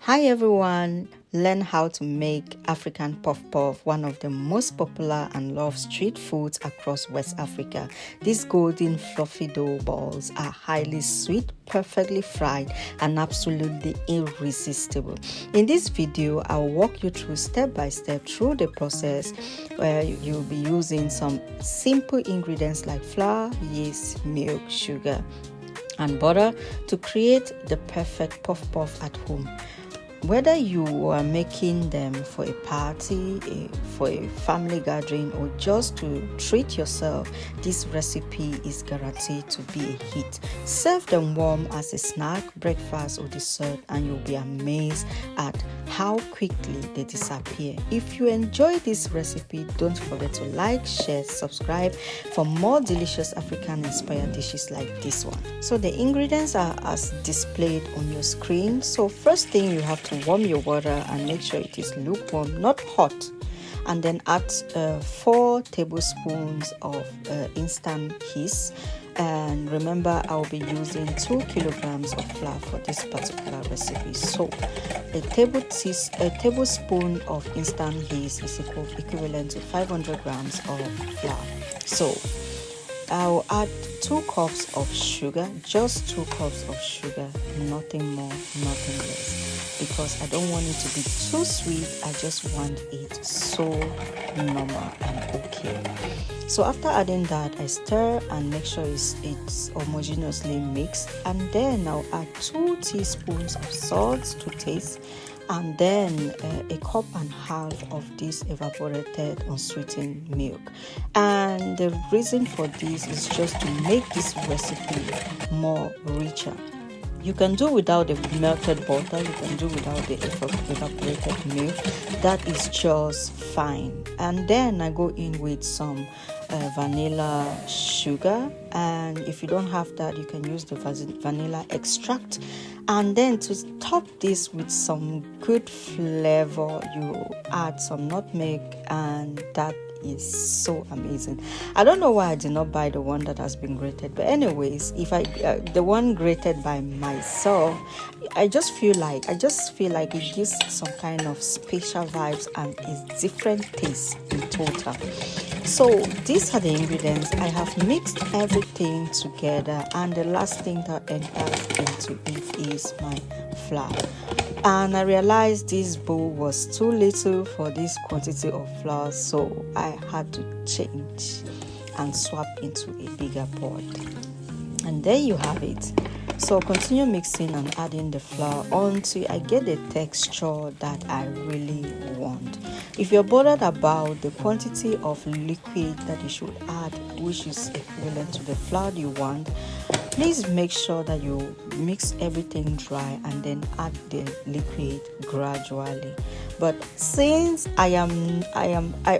Hi everyone, learn how to make African puff-puff, one of the most popular and loved street foods across West Africa. These golden fluffy dough balls are highly sweet, perfectly fried, and absolutely irresistible. In this video, I'll walk you through step by step through the process where you'll be using some simple ingredients like flour, yeast, milk, sugar, and butter to create the perfect puff-puff at home. Whether you are making them for a party, for a family gathering, or just to treat yourself, this recipe is guaranteed to be a hit. Serve them warm as a snack, breakfast, or dessert, and you'll be amazed at how quickly they disappear. If you enjoy this recipe, don't forget to like, share, subscribe for more delicious African-inspired dishes like this one. So the ingredients are as displayed on your screen. So first thing, you have to warm your water and make sure it is lukewarm, not hot, and then add 4 tablespoons of instant yeast. And remember, I'll be using 2 kilograms of flour for this particular recipe. So a tablespoon of instant yeast is equivalent to 500 grams of flour. So I'll add 2 cups of sugar, just 2 cups of sugar, nothing more, nothing less, because I don't want it to be too sweet. I just want it so normal and okay. So after adding that, I stir and make sure it's homogeneously mixed, and then I'll add 2 teaspoons of salt to taste, and then a cup and half of this evaporated unsweetened milk. And the reason for this is just to make this recipe more richer. You can do without the melted butter, you can do without the evaporated milk. That is just fine. And then I go in with some vanilla sugar, and if you don't have that, you can use the vanilla extract. And then to top this with some good flavor, you add some nutmeg, and that is so amazing. I don't know why I did not buy the one that has been grated, but anyways, if the one grated by myself, I just feel like it gives some kind of special vibes and a different taste in total. So these are the ingredients. I have mixed everything together, and the last thing that enters into it is my flour. And I realized this bowl was too little for this quantity of flour, so I had to change and swap into a bigger pot. And there you have it. So continue mixing and adding the flour until I get the texture that I really want. If you're bothered about the quantity of liquid that you should add, which is equivalent to the flour you want, please make sure that you mix everything dry and then add the liquid gradually. But since I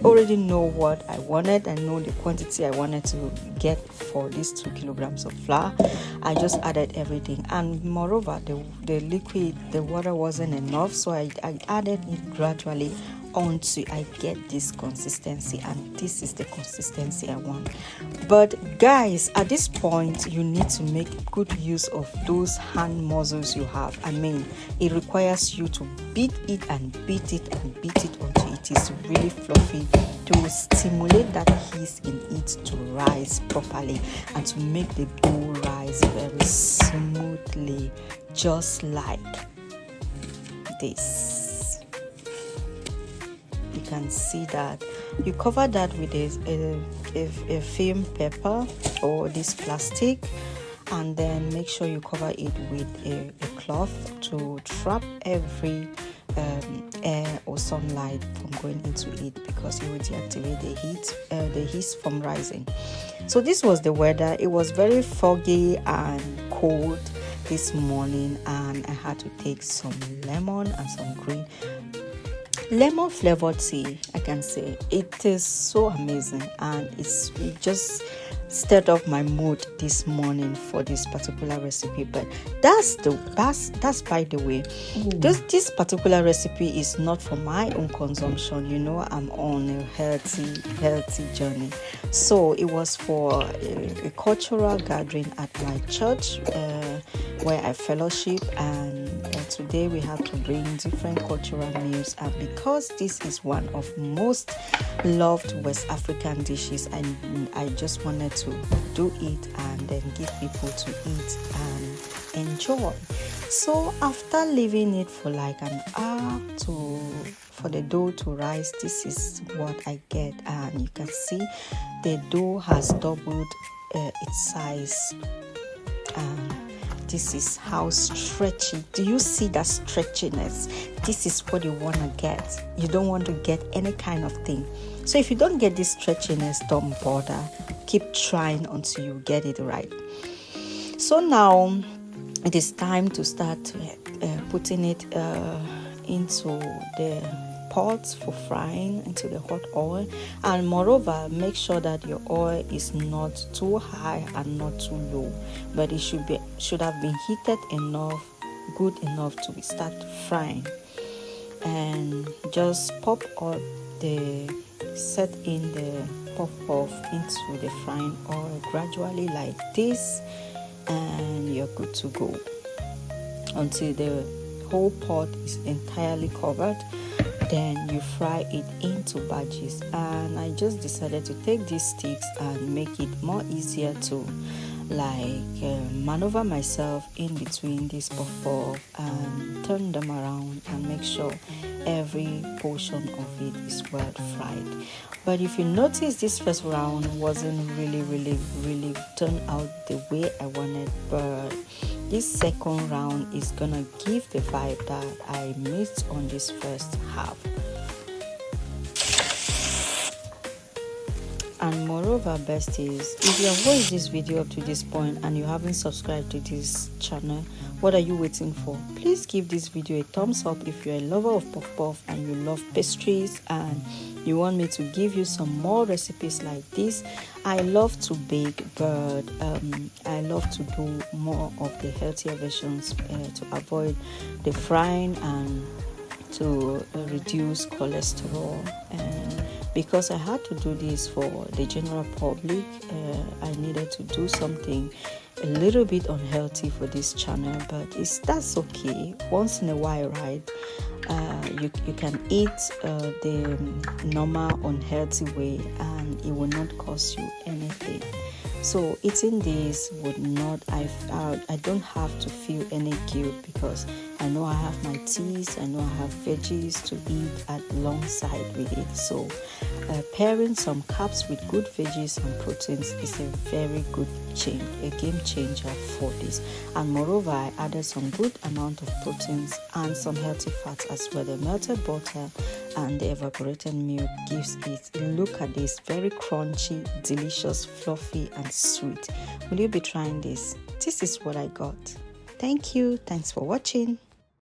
already know what I wanted, I know the quantity I wanted to get for these 2 kilograms of flour, I just added everything. And moreover, the water wasn't enough, so I added it gradually until I get this consistency, and this is the consistency I want. But guys, at this point, you need to make good use of those hand muscles you have. I mean, it requires you to beat it and beat it and beat it until it is really fluffy, to stimulate that yeast in it to rise properly and to make the dough rise very smoothly, just like this. You can see that. You cover that with a film paper or this plastic, and then make sure you cover it with a cloth to trap every air or sunlight from going into it, because it will deactivate the heat from rising. So this was the weather. It was very foggy and cold this morning, and I had to take some lemon and some green lemon flavored tea. I can say it is so amazing, and it just stirred up my mood this morning for this particular recipe. But that's by the way. This particular recipe is not for my own consumption. You know, I'm on a healthy journey. So it was for a cultural gathering at my church where I fellowship, and today we have to bring different cultural meals, and because this is one of most loved West African dishes, and I just wanted to do it and then give people to eat and enjoy. So after leaving it for like an hour for the dough to rise, this is what I get, and you can see the dough has doubled its size. This is how stretchy. Do you see that stretchiness? This is what you want to get. You don't want to get any kind of thing. So if you don't get this stretchiness, don't bother. Keep trying until you get it right. So now it is time to start putting it into the pots for frying, into the hot oil. And moreover, make sure that your oil is not too high and not too low, but it should have been heated enough, good enough to start frying. And just set in the puff into the frying oil gradually like this, and you're good to go until the whole pot is entirely covered. Then you fry it into batches, and I just decided to take these sticks and make it more easier to maneuver myself in between this puff and turn them around and make sure every portion of it is well fried. But if you notice, this first round wasn't really turned out the way I wanted, but this second round is gonna give the vibe that I missed on this first half. And moreover, besties, if you have watched this video up to this point and you haven't subscribed to this channel, what are you waiting for? Please give this video a thumbs up if you're a lover of puff and you love pastries and you want me to give you some more recipes like this. I love to bake, but I love to do more of the healthier versions to avoid the frying and to reduce cholesterol. And because I had to do this for the general public, I needed to do something a little bit unhealthy for this channel, but that's okay. Once in a while, right? You can eat the normal unhealthy way and it will not cost you anything. So eating this would not, I don't have to feel any guilt because I know I have my teas, I know I have veggies to eat alongside with it. So pairing some carbs with good veggies and proteins is a very good change, a game changer for this. And moreover, I added some good amount of proteins and some healthy fats as well. The melted butter and the evaporated milk gives it, look at this, very crunchy, delicious, fluffy and sweet. Will you be trying this? This is what I got. Thank you. Thanks for watching.